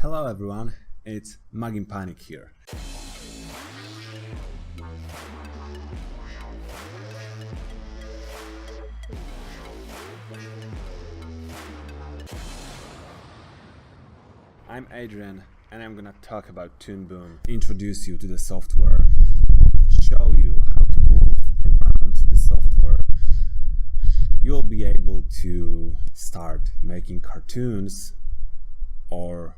Hello everyone, it's Maginpanic here. I'm Adrian and I'm gonna talk about Toonboom, introduce you to the software, show you how to move around the software. You'll be able to start making cartoons or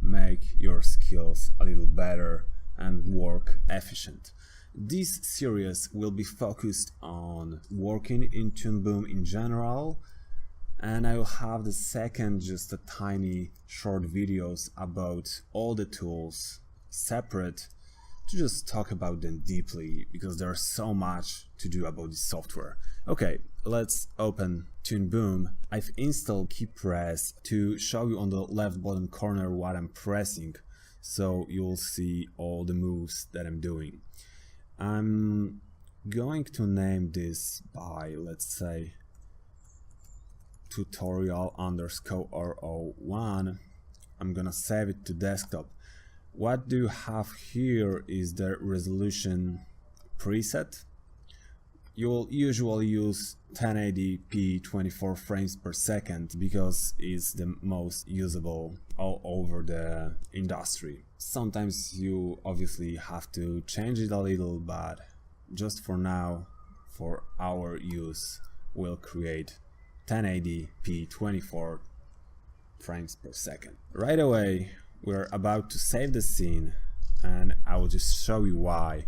make your skills a little better and work efficient. This series will be focused on working in Toonboom in general, and I will have the second just a tiny short videos about all the tools separate to just talk about them deeply because there's so much to do about this software. Okay, let's open Toonboom. I've installed key press to show you on the left bottom corner what I'm pressing, so you'll see all the moves that I'm doing. I'm going to name this by, let's say, tutorial_01. I'm gonna save it to desktop. What do you have here is the resolution preset. You'll usually use 1080p 24 frames per second because it's the most usable all over the industry. Sometimes you obviously have to change it a little, but just for now, for our use, we'll create 1080p 24 frames per second. Right away, we're about to save the scene, and I will just show you why.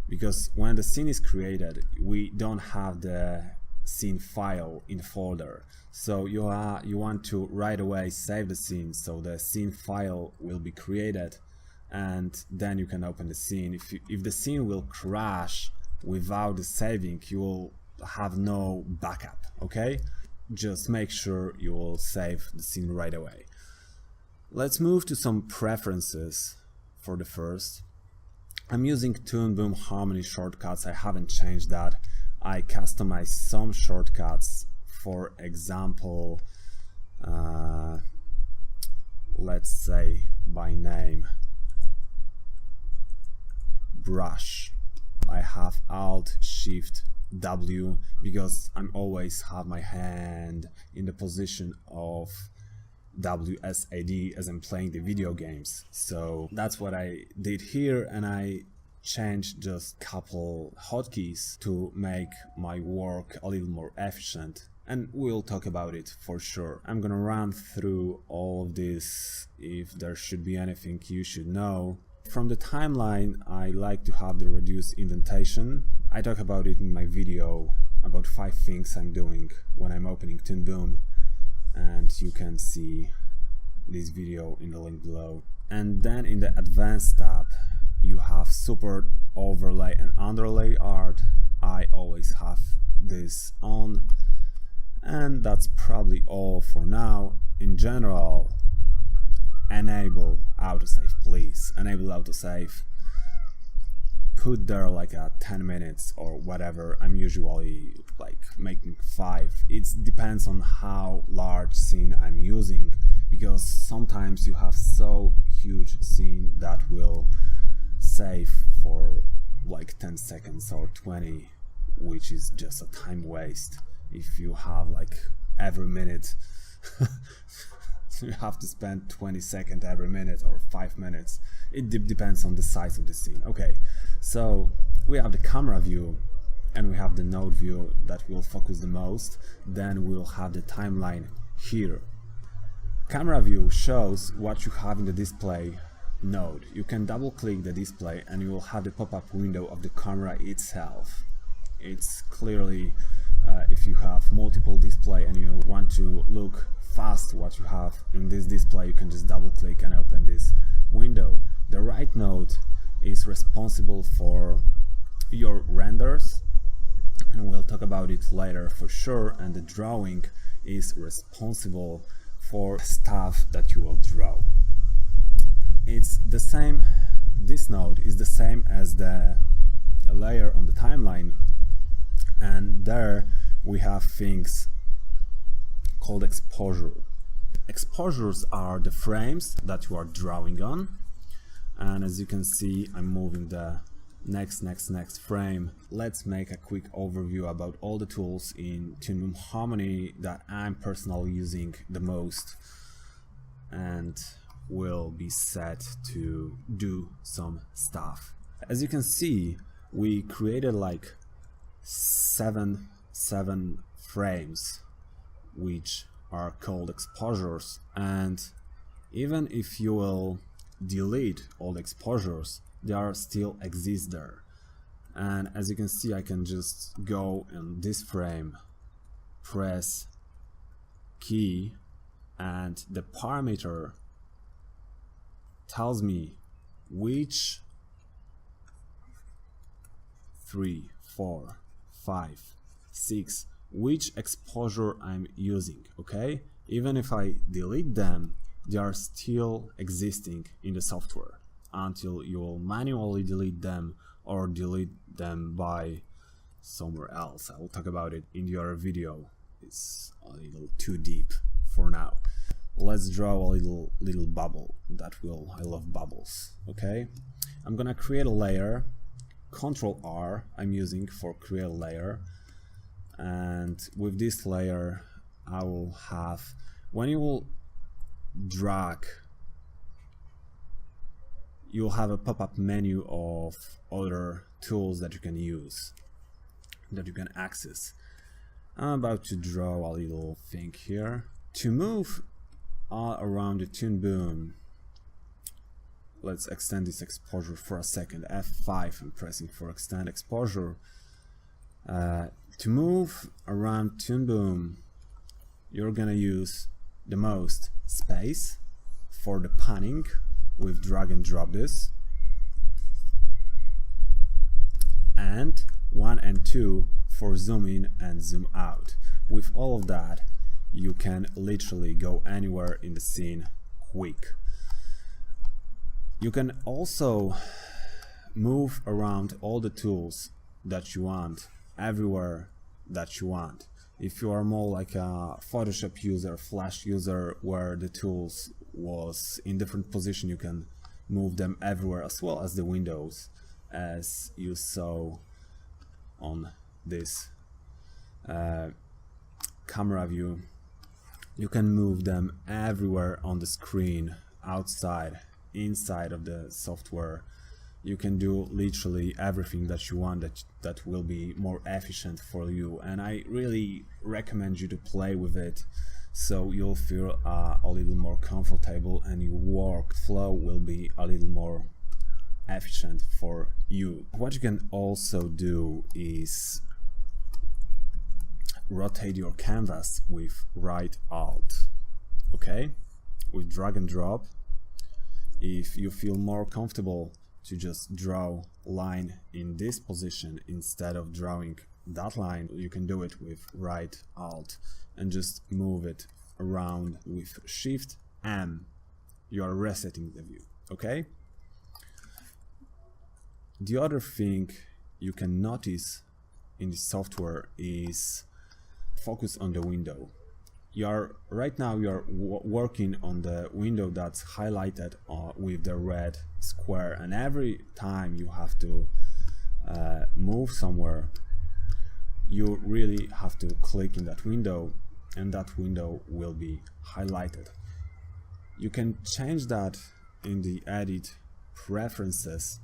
Because when the scene is created, we don't have the scene file in the folder. So you want to right away save the scene, so the scene file will be created, and then you can open the scene. If the scene will crash without the saving, you will have no backup, okay? Just make sure you will save the scene right away. Let's move to some preferences for the first. I'm using Toonboom Harmony shortcuts. I haven't changed that. I customized some shortcuts. For example, let's say by name, brush. I have Alt-Shift-W because I'm always have my hand in the position of WSAD as I'm playing the video games. So that's what I did here, and I changed just a couple hotkeys to make my work a little more efficient, and we'll talk about it for sure. I'm gonna run through all of this if there should be anything you should know. From the timeline, I like to have the reduced indentation. I talk about it in my video about 5 things I'm doing when I'm opening Toonboom, and you can see this video in the link below. And then in the advanced tab you have support overlay and underlay art. I always have this on, and that's probably all for now. In general, enable autosave, please. Enable autosave. Put there like a 10 minutes or whatever. I'm usually like making 5. It depends on how large scene I'm using, because sometimes you have so huge scene that will save for like 10 seconds or 20, which is just a time waste. If you have like every minute you have to spend 20 seconds every minute or 5 minutes. It depends on the size of the scene. Okay, so we have the camera view and we have the node view that will focus the most. Then we'll have the timeline here. Camera view shows what you have in the display node. You can double click the display and you will have the pop-up window of the camera itself. It's clearly if you have multiple display and you want to look fast what you have in this display, you can just double click and open this window. The right node is responsible for your renders, and we'll talk about it later for sure, and the drawing is responsible for stuff that you will draw. It's the same, this node is the same as the layer on the timeline, and there we have things called exposure. exposures are the frames that you are drawing on, and as you can see, I'm moving the next frame. Let's make a quick overview about all the tools in Toonboom Harmony that I'm personally using the most and will be set to do some stuff. As you can see, we created like seven frames which are called exposures, and even if you will delete all the exposures, they are still exist there. And as you can see, I can just go in this frame, press key, and the parameter tells me which 3, 4, 5, 6 which exposure I'm using. Okay, even if I delete them, they are still existing in the software until you will manually delete them or delete them by somewhere else. I will talk about it in the other video. It's a little too deep for now. Let's draw a little bubble. I love bubbles. Okay, I'm gonna create a layer. Ctrl R I'm using for create a layer, and with this layer I will have, when you will drag, you'll have a pop-up menu of other tools that you can use, that you can access. I'm about to draw a little thing here to move all around the Toonboom. Let's extend this exposure for a second. F5 I'm pressing for extend exposure. To move around Toonboom, you're gonna use the most space for the panning with drag and drop this, and 1 and 2 for zoom in and zoom out. With all of that, you can literally go anywhere in the scene quick. You can also move around all the tools that you want, everywhere that you want. If you are more like a Photoshop user, Flash user, where the tools was in different position, you can move them everywhere, as well as the windows, as you saw on this camera view. You can move them everywhere on the screen, outside, inside of the software. You can do literally everything that you want that will be more efficient for you, and I really recommend you to play with it so you'll feel a little more comfortable and your workflow will be a little more efficient for you. What you can also do is rotate your canvas with right alt, okay, with drag and drop. If you feel more comfortable to just draw line in this position instead of drawing that line, you can do it with right alt and just move it around with Shift M. You are resetting the view. Okay, the other thing you can notice in the software is focus on the window. Right now you are working on the window that's highlighted with the red square, and every time you have to move somewhere, you really have to click in that window, and that window will be highlighted. You can change that in the edit preferences.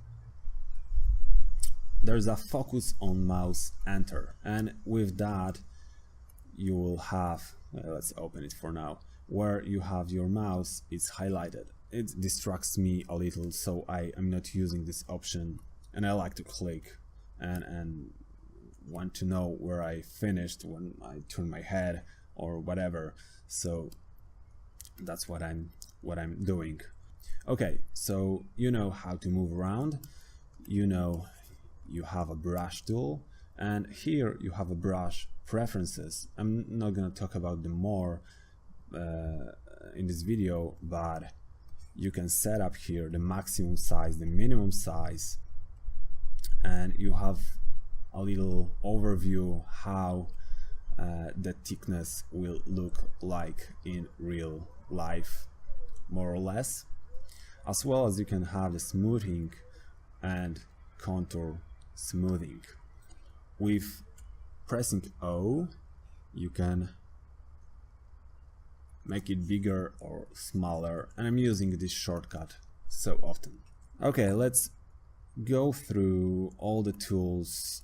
There's a focus on mouse enter, and with that you will have, let's open it for now, where you have your mouse, it's highlighted. It distracts me a little, so I am not using this option, and I like to click and want to know where I finished when I turn my head or whatever. So that's what I'm doing. Okay, so you know how to move around, you know you have a brush tool, and here you have a brush preferences. I'm not gonna talk about them more in this video, but you can set up here the maximum size, the minimum size, and you have a little overview how the thickness will look like in real life more or less, as well as you can have the smoothing and contour smoothing. With pressing O, you can make it bigger or smaller, and I'm using this shortcut so often. Okay, let's go through all the tools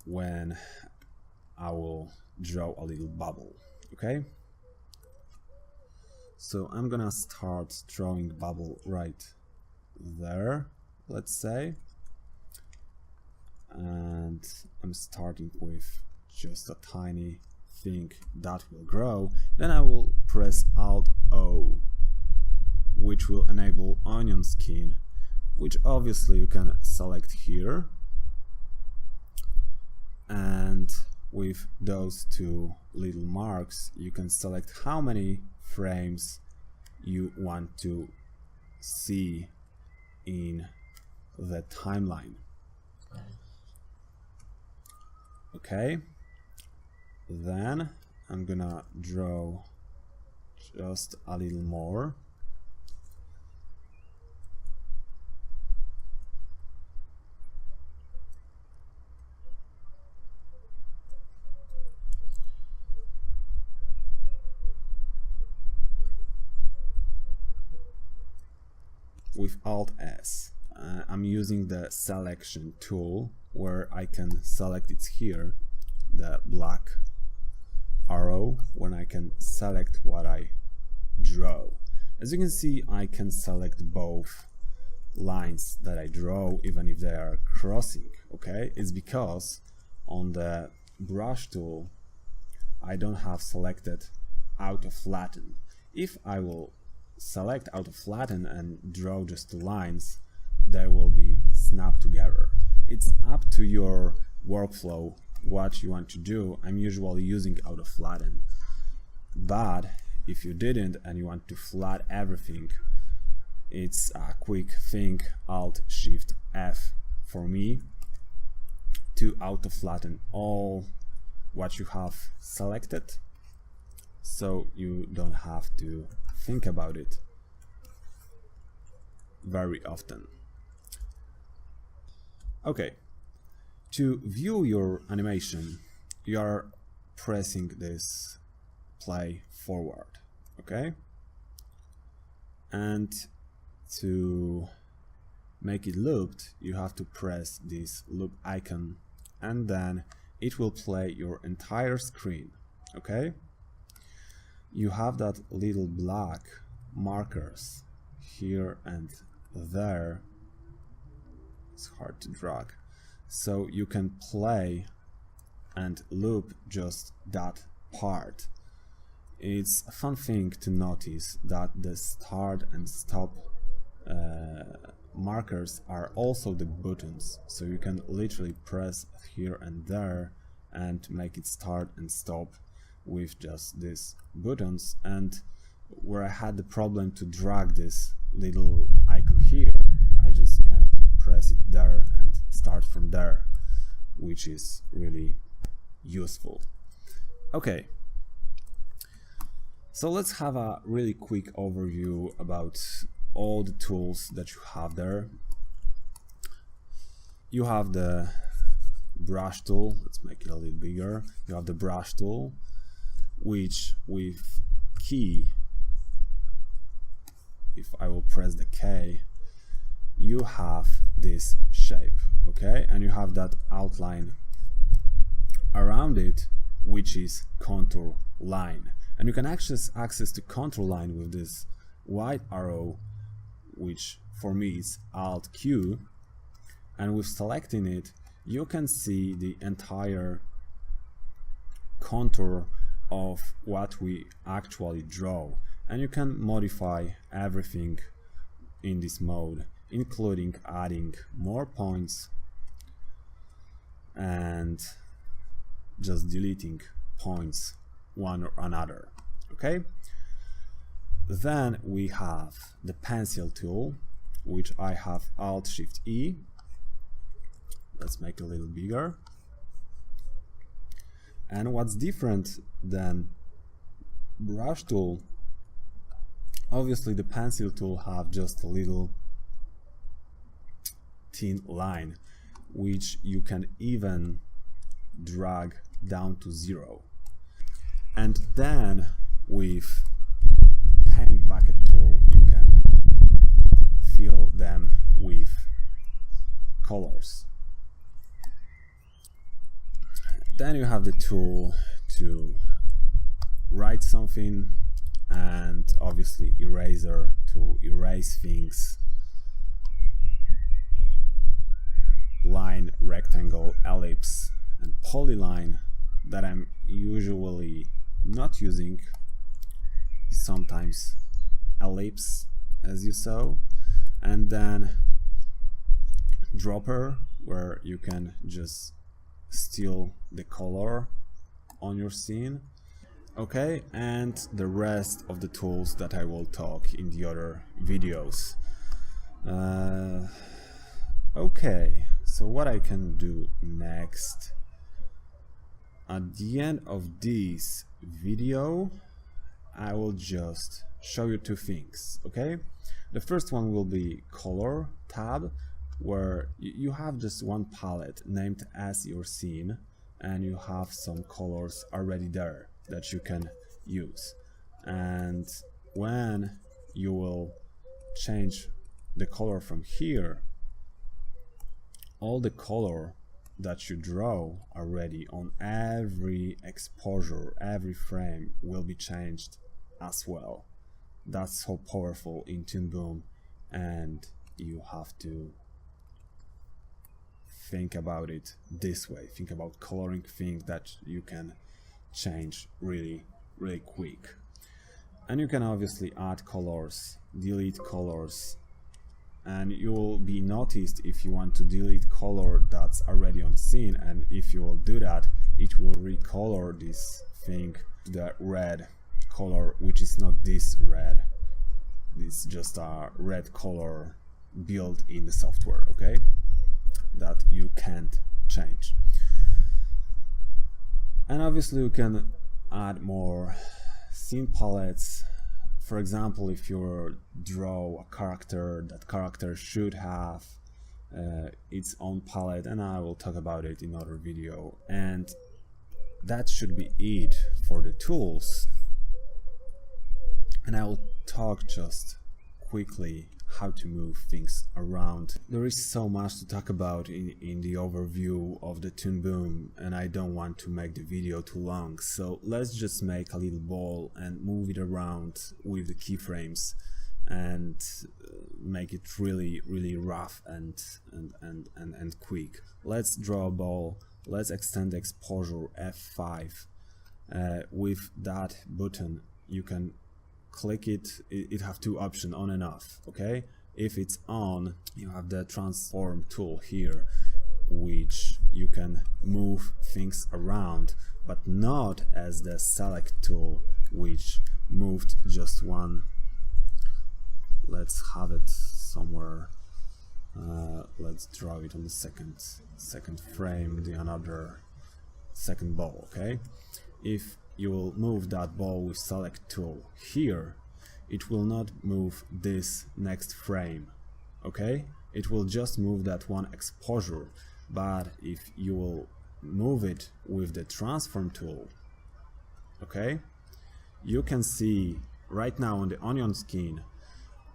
when I will draw a little bubble. Okay, so I'm gonna start drawing bubble right there, let's say, and I'm starting with just a tiny thing that will grow. Then I will press Alt O, which will enable onion skin, which obviously you can select here, and with those two little marks you can select how many frames you want to see in the timeline. Okay, then I'm gonna draw just a little more. With Alt S. I'm using the selection tool where I can select it here, the black arrow, when I can select what I draw. As you can see, I can select both lines that I draw even if they are crossing. Okay, it's because on the brush tool I don't have selected auto flatten. If I will select auto flatten and draw just the lines, they will be snapped together. It's up to your workflow what you want to do. I'm usually using auto flatten, but if you didn't and you want to flat everything, it's a quick thing, Alt Shift F for me, to auto flatten all what you have selected, so you don't have to think about it very often. Okay, to view your animation, you are pressing this play forward, okay? And to make it looped, you have to press this loop icon, and then it will play your entire screen, okay? You have that little black markers here and there. It's hard to drag, so you can play and loop just that part. It's a fun thing to notice that the start and stop markers are also the buttons, so you can literally press here and there and make it start and stop with just these buttons. And where I had the problem to drag this little icon here, I just can press it there and start from there, which is really useful. Okay, so let's have a really quick overview about all the tools that you have there. You have the brush tool, let's make it a little bigger. You have the brush tool, which with key, if I will press the K, you have this shape, okay? And you have that outline around it, which is contour line. And you can access the contour line with this white arrow, which for me is Alt Q, and with selecting it you can see the entire contour of what we actually draw, and you can modify everything in this mode, including adding more points and just deleting points one or another. Okay, then we have the pencil tool, which I have Alt Shift E. Let's make it a little bigger. And what's different than brush tool Obviously the pencil tool have just a little thin line which you can even drag down to 0. And then with paint bucket tool you can fill them with colors. Then you have the tool to write something, and obviously eraser to erase things, line, rectangle, ellipse, and polyline that I'm usually not using, sometimes ellipse as you saw, and then dropper where you can just steal the color on your scene. Okay, and the rest of the tools that I will talk in the other videos. Okay, so what I can do next, at the end of this video I will just show you two things. Okay, the first one will be color tab, where you have just one palette named as your scene and you have some colors already there that you can use, and when you will change the color from here, all the color that you draw already on every exposure, every frame will be changed as well. That's so powerful in Toonboom, and you have to think about it this way. Think about coloring things that you can change really quick. And you can obviously add colors, delete colors, and you will be noticed if you want to delete color that's already on scene, and if you will do that, it will recolor this thing to the red color, which is not this red. It's just a red color built in the software, okay, that you can't change. And obviously you can add more scene palettes. For example, if you draw a character, that character should have its own palette, and I will talk about it in another video. And that should be it for the tools. And I will talk just quickly how to move things around. There is so much to talk about in the overview of the Toonboom, and I don't want to make the video too long, so let's just make a little ball and move it around with the keyframes and make it really rough and quick. Let's draw a ball. Let's extend the exposure F5. With that button you can click it. It have two options, on and off. Okay, if it's on, you have the transform tool here, which you can move things around, but not as the select tool, which moved just one. Let's have it somewhere. Let's draw it on the second frame, the another second ball. Okay, if you will move that ball with select tool here, it will not move this next frame. Okay, it will just move that one exposure. But if you will move it with the transform tool, okay, you can see right now on the onion skin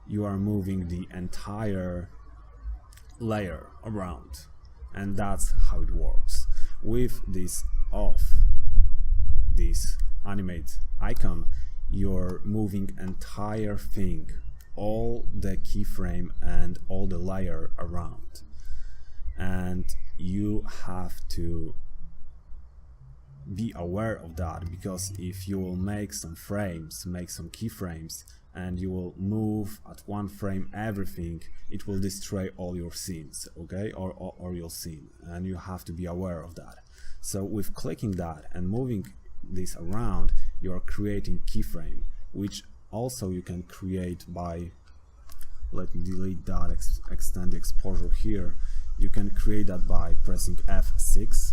you are moving the entire layer around, and that's how it works. With this off, this animate icon, you're moving entire thing, all the keyframe and all the layer around, and you have to be aware of that, because if you will make some frames, make some keyframes, and you will move at one frame everything, it will destroy all your scenes, okay, or your scene, and you have to be aware of that. So with clicking that and moving this around, you are creating keyframe, which also you can create by, let me delete that, extend the exposure here. You can create that by pressing F6,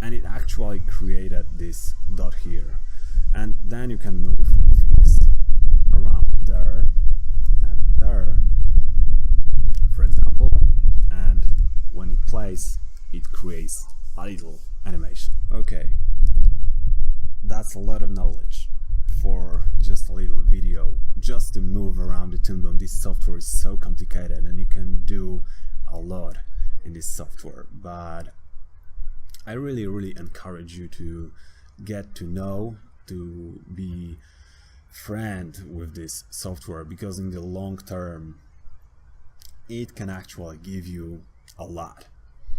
and it actually created this dot here, and then you can move things place, it creates a little animation. Okay, that's a lot of knowledge for just a little video. Just to move around the Toonboom, this software is so complicated and you can do a lot in this software, but I really encourage you to get to know, to be friend with this software, because in the long term it can actually give you a lot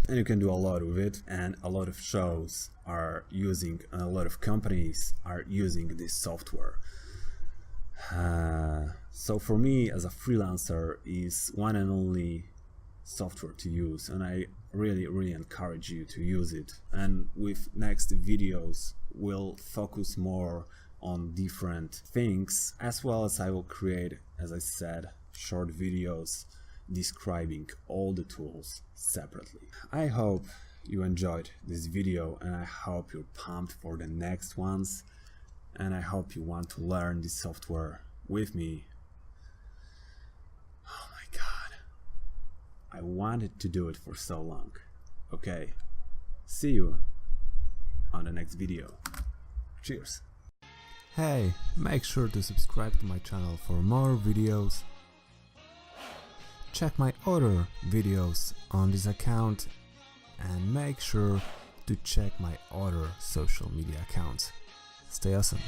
and you can do a lot with it, and a lot of shows are using and a lot of companies are using this software. So for me as a freelancer is one and only software to use, and I really encourage you to use it. And with next videos we'll focus more on different things, as well as I will create, as I said, short videos describing all the tools separately. I hope you enjoyed this video and I hope you're pumped for the next ones, and I hope you want to learn this software with me. Oh my god, I wanted to do it for so long. Okay, see you on the next video. Cheers. Hey, make sure to subscribe to my channel for more videos. Check my other videos on this account and make sure to check my other social media accounts. Stay awesome.